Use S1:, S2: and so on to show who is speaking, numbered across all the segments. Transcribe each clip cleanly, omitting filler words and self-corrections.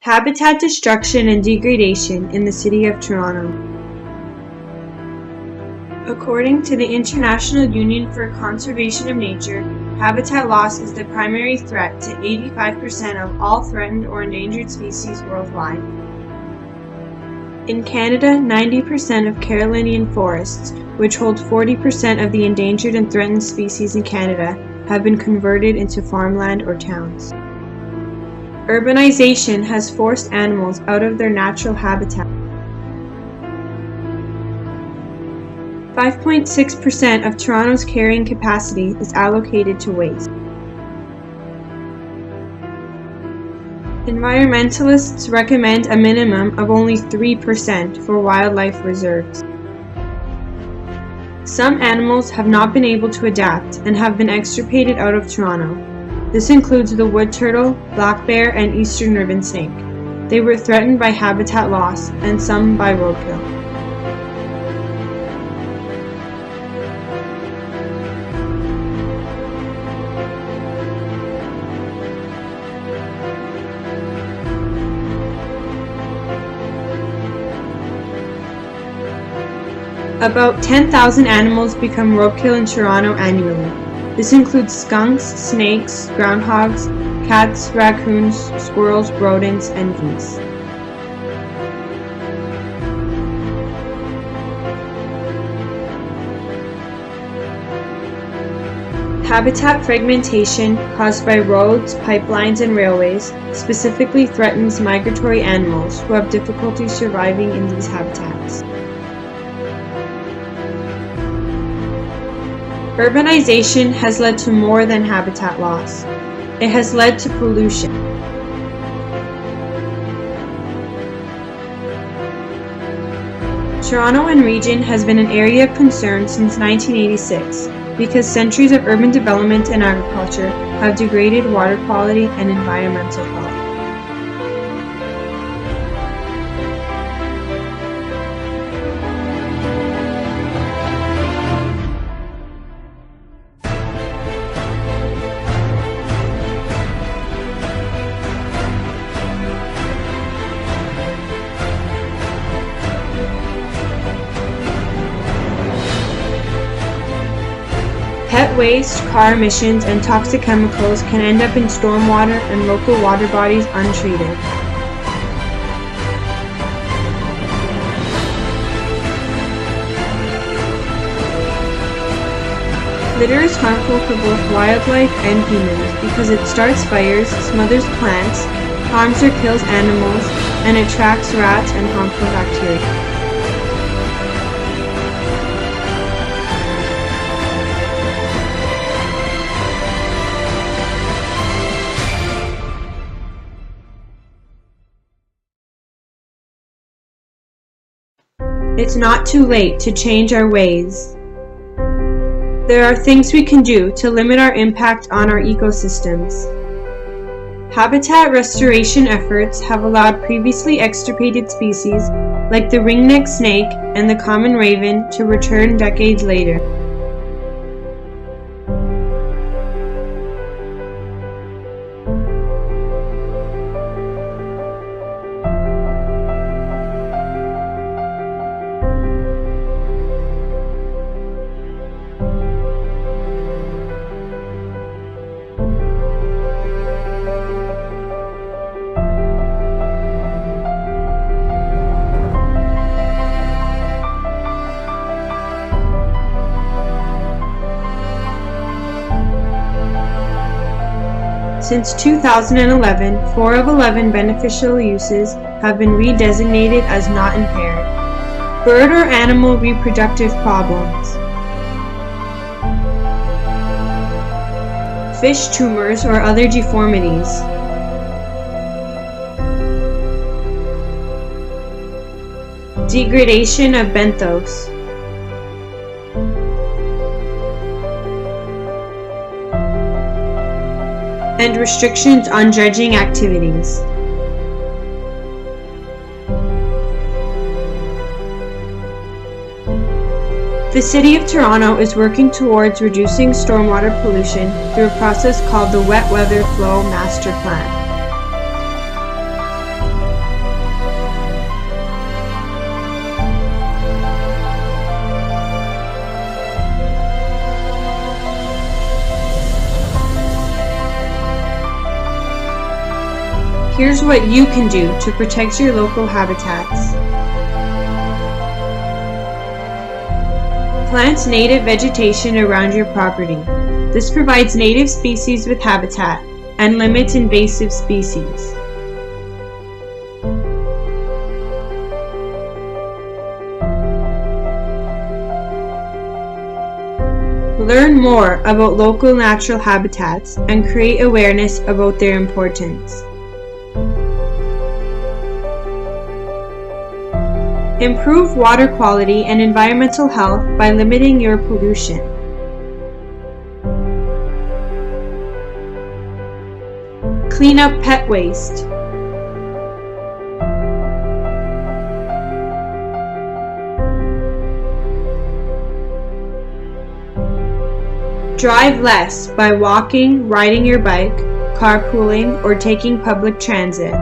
S1: Habitat destruction and degradation in the city of Toronto. According to the International Union for Conservation of Nature, habitat loss is the primary threat to 85% of all threatened or endangered species worldwide. In Canada, 90% of Carolinian forests, which hold 40% of the endangered and threatened species in Canada, have been converted into farmland or towns. Urbanization has forced animals out of their natural habitat. 5.6% of Toronto's carrying capacity is allocated to waste. Environmentalists recommend a minimum of only 3% for wildlife reserves. Some animals have not been able to adapt and have been extirpated out of Toronto. This includes the wood turtle, black bear, and eastern ribbon snake. They were threatened by habitat loss and some by roadkill. About 10,000 animals become roadkill in Toronto annually. This includes skunks, snakes, groundhogs, cats, raccoons, squirrels, rodents, and geese. Habitat fragmentation caused by roads, pipelines, and railways specifically threatens migratory animals who have difficulty surviving in these habitats. Urbanization has led to more than habitat loss. It has led to pollution. Toronto and region has been an area of concern since 1986 because centuries of urban development and agriculture have degraded water quality and environmental health. Pet waste, car emissions, and toxic chemicals can end up in stormwater and local water bodies untreated. Litter is harmful for both wildlife and humans because it starts fires, smothers plants, harms or kills animals, and attracts rats and harmful bacteria. It's not too late to change our ways. There are things we can do to limit our impact on our ecosystems. Habitat restoration efforts have allowed previously extirpated species like the ringneck snake and the common raven to return decades later. Since 2011, 4 of 11 beneficial uses have been redesignated as not impaired. Bird or animal reproductive problems. Fish tumors or other deformities. Degradation of benthos. And restrictions on dredging activities. The City of Toronto is working towards reducing stormwater pollution through a process called the Wet Weather Flow Master Plan. Here's what you can do to protect your local habitats. Plant native vegetation around your property. This provides native species with habitat and limits invasive species. Learn more about local natural habitats and create awareness about their importance. Improve water quality and environmental health by limiting your pollution. Clean up pet waste. Drive less by walking, riding your bike, carpooling, or taking public transit.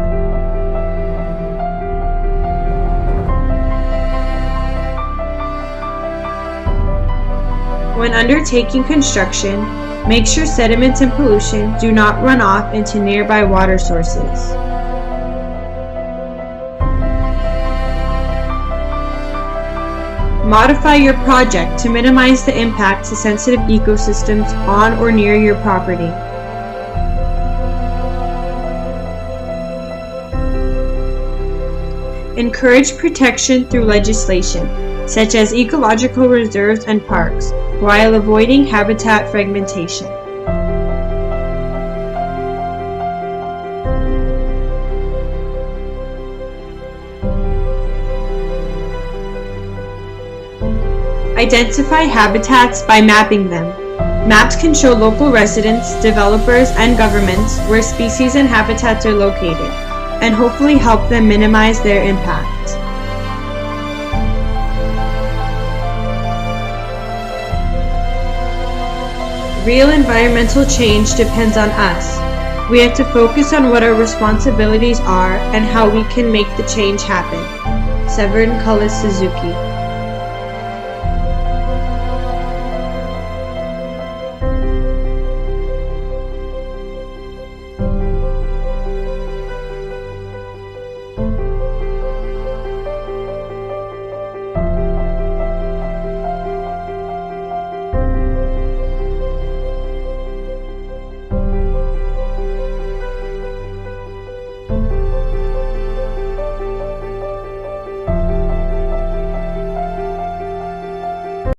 S1: When undertaking construction, make sure sediments and pollution do not run off into nearby water sources. Modify your project to minimize the impact to sensitive ecosystems on or near your property. Encourage protection through legislation, such as ecological reserves and parks, while avoiding habitat fragmentation. Identify habitats by mapping them. Maps can show local residents, developers, and governments where species and habitats are located, and hopefully help them minimize their impact. Real environmental change depends on us. We have to focus on what our responsibilities are and how we can make the change happen. Severn Cullis Suzuki.